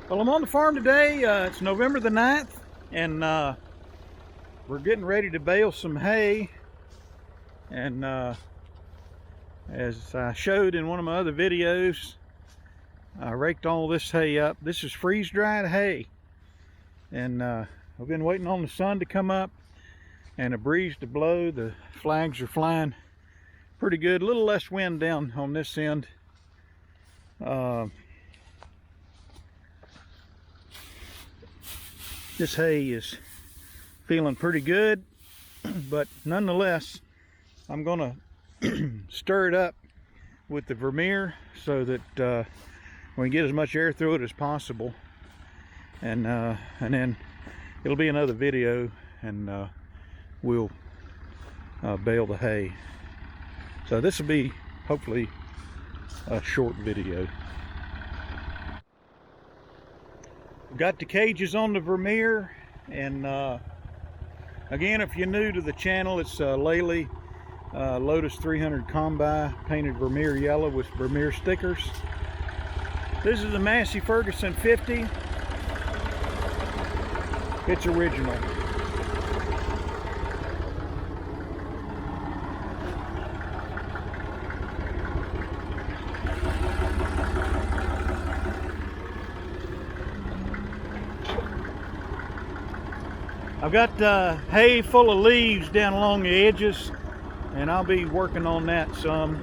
Well, I'm on the farm today. It's November the 9th, and we're getting ready to bale some hay. And as I showed in one of my other videos, I raked all this hay up. This is freeze-dried hay, and I've been waiting on the sun to come up and a breeze to blow. The flags are flying pretty good. A little less wind down on this end. This hay is feeling pretty good, but nonetheless, I'm gonna stir it up with the Vermeer so that we can get as much air through it as possible, and then it'll be another video, and we'll bale the hay. So this will be hopefully a short video. We've got the cages on the Vermeer, and again, if you're new to the channel, it's Lely Lotus 300 Combi painted Vermeer yellow with Vermeer stickers. This is the Massey Ferguson 50. It's original. I've got hay full of leaves down along the edges, and I'll be working on that some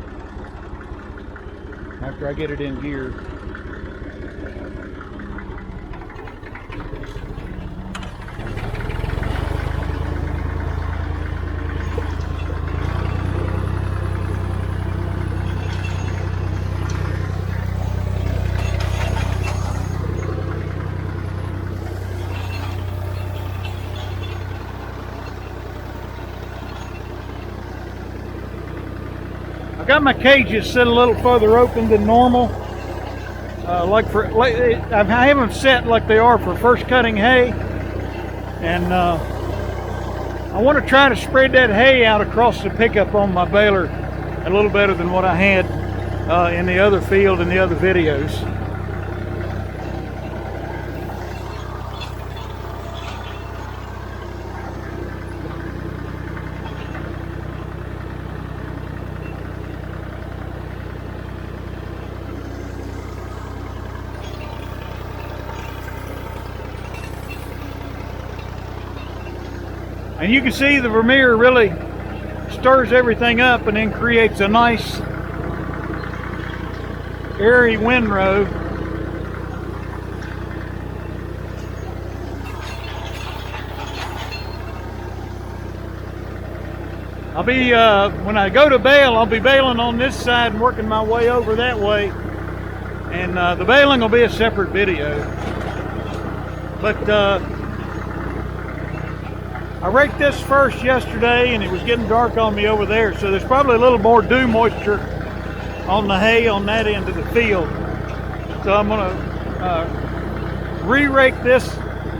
after I get it in gear. I got my cages set a little further open than normal. I have them set like they are for first cutting hay, and I want to try to spread that hay out across the pickup on my baler a little better than what I had in the other field in the other videos. And you can see the Vermeer really stirs everything up and then creates a nice airy windrow. I'll be, when I go to bale, I'll be baling on this side and working my way over that way. And the baling will be a separate video. But I raked this first yesterday, and it was getting dark on me over there, so there's probably a little more dew moisture on the hay on that end of the field. So I'm going to re-rake this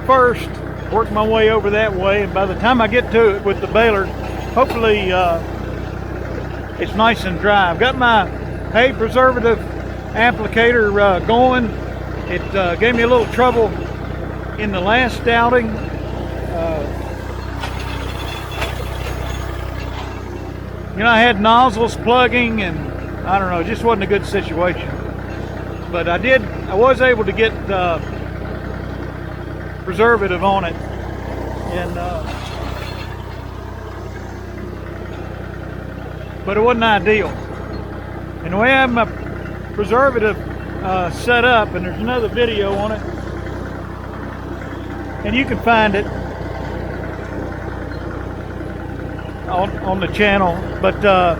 first, work my way over that way, and by the time I get to it with the baler, hopefully it's nice and dry. I've got my hay preservative applicator going. It gave me a little trouble in the last outing. You know, I had nozzles plugging, and I don't know, it just wasn't a good situation. But I was able to get preservative on it, and but it wasn't ideal. And the way I have my preservative set up, and there's another video on it, and you can find it on the channel, but the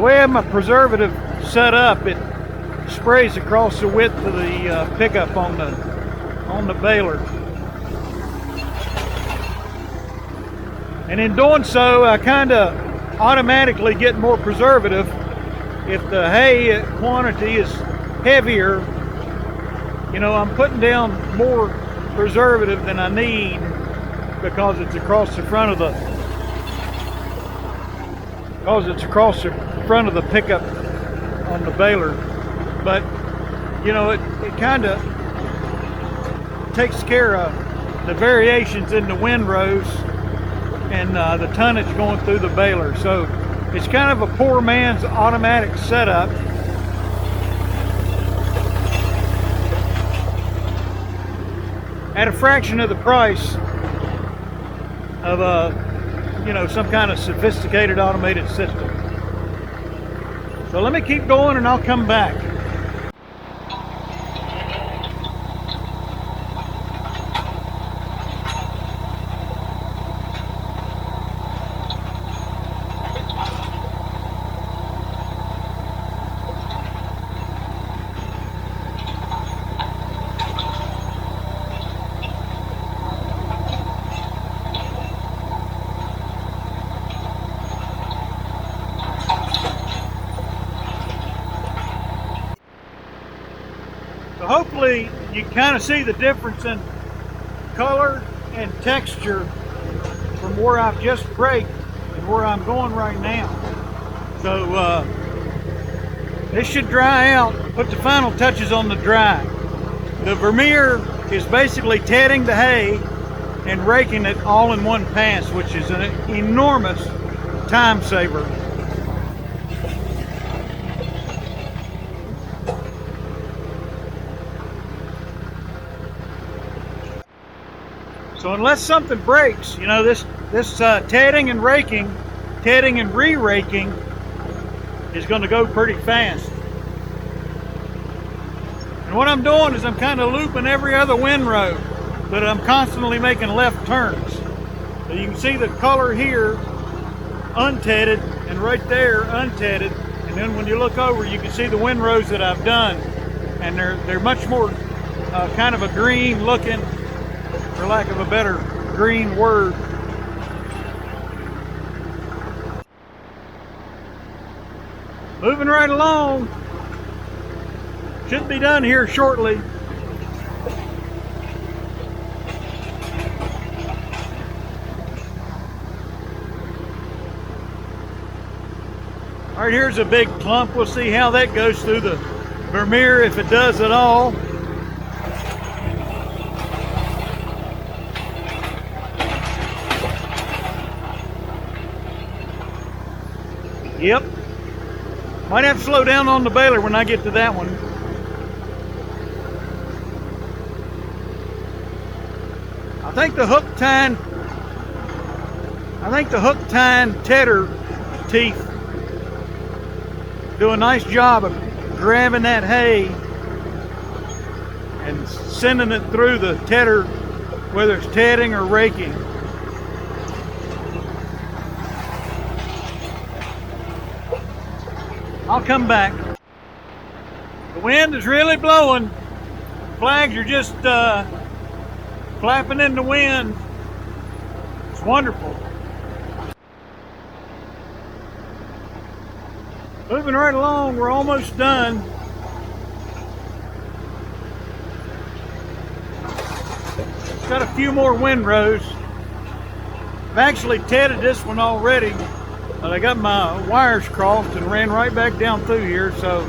way I have my preservative set up, it sprays across the width of the pickup on the baler, and in doing so, I kind of automatically get more preservative. If the hay quantity is heavier, you know, I'm putting down more preservative than I need, because it's across the front of the pickup on the baler. but you know, it kind of takes care of the variations in the windrows and the tonnage going through the baler. So it's kind of a poor man's automatic setup. At a fraction of the price of you know, some kind of sophisticated automated system. So let me keep going and I'll come back. So hopefully you kind of see the difference in color and texture from where I've just braked and where I'm going right now. So this should dry out, put the final touches on the dry. The Vermeer is basically tedding the hay and raking it all in one pass, which is an enormous time saver. So unless something breaks, you know, this tedding and re-raking is going to go pretty fast. And what I'm doing is I'm kind of looping every other windrow, but I'm constantly making left turns. So you can see the color here untedded, and right there untedded. And then when you look over, you can see the windrows that I've done, and they're much more kind of a green looking, for lack of a better green word. Moving right along. Should be done here shortly. All right, here's a big clump. We'll see how that goes through the Vermeer, if it does at all. Yep. Might have to slow down on the baler when I get to that one. I think the hook tine tedder teeth do a nice job of grabbing that hay and sending it through the tedder, whether it's tedding or raking. I'll come back. The wind is really blowing. Flags are just flapping in the wind. It's wonderful. Moving right along, we're almost done. It's got a few more windrows. I've actually tedded this one already. I got my wires crossed and ran right back down through here, so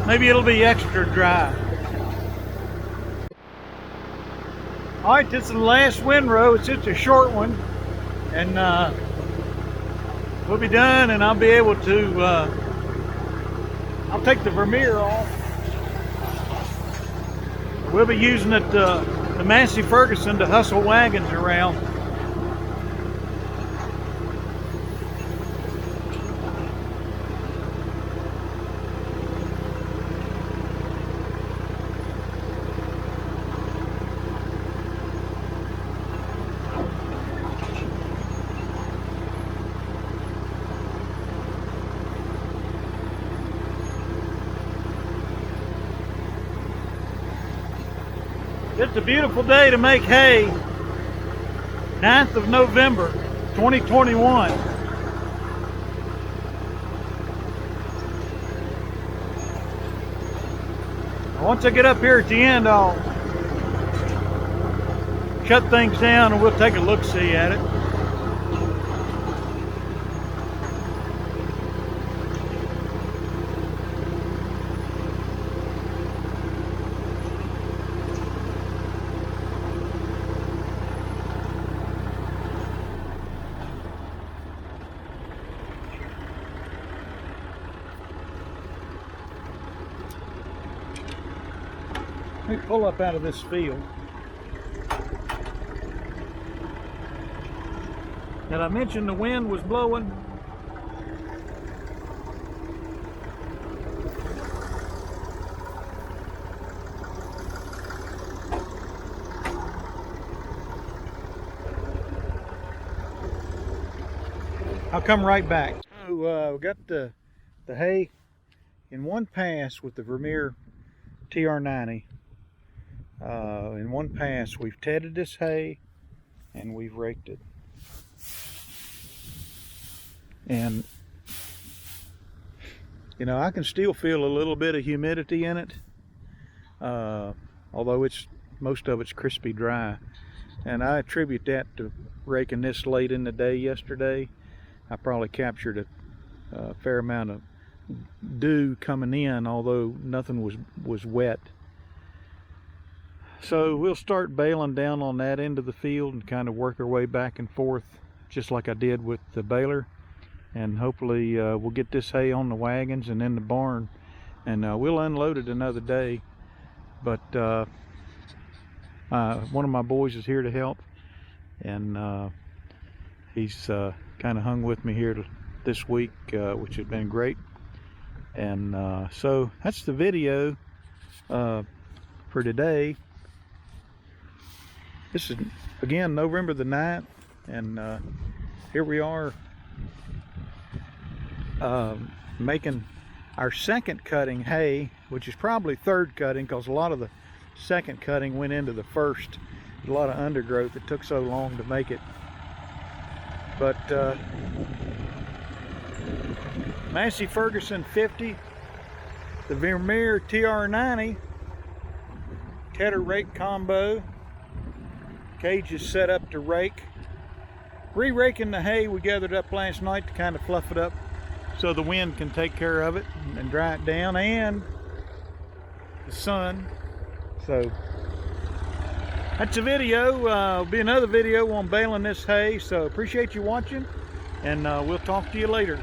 maybe it'll be extra dry. All right, this is the last windrow. It's just a short one, and we'll be done, and I'll be able to, I'll take the Vermeer off. We'll be using it, the Massey Ferguson, to hustle wagons around. It's a beautiful day to make hay. 9th of November, 2021. Once I get up here at the end, I'll shut things down and we'll take a look-see at it. Let me pull up out of this field. Did I mention the wind was blowing? I'll come right back. So we got the hay in one pass with the Vermeer TR90. In one pass we've tedded this hay and we've raked it. And you know, I can still feel a little bit of humidity in it, although most of it's crispy dry, and I attribute that to raking this late in the day yesterday. I probably captured a fair amount of dew coming in, although nothing was wet. So we'll start baling down on that end of the field and kind of work our way back and forth, just like I did with the baler. And hopefully we'll get this hay on the wagons and in the barn, and we'll unload it another day. But one of my boys is here to help, and he's kind of hung with me here this week, which has been great. And so that's the video for today. This is again November the 9th, and here we are making our second cutting hay, which is probably third cutting, because a lot of the second cutting went into the first. There's a lot of undergrowth. It took so long to make it. But Massey Ferguson 50, the Vermeer TR90 tedder rake combo. Cage is set up to rake. Re-raking the hay we gathered up last night to kind of fluff it up so the wind can take care of it and dry it down, and the sun. So that's a video. Will be another video on baling this hay. So appreciate you watching, and we'll talk to you later.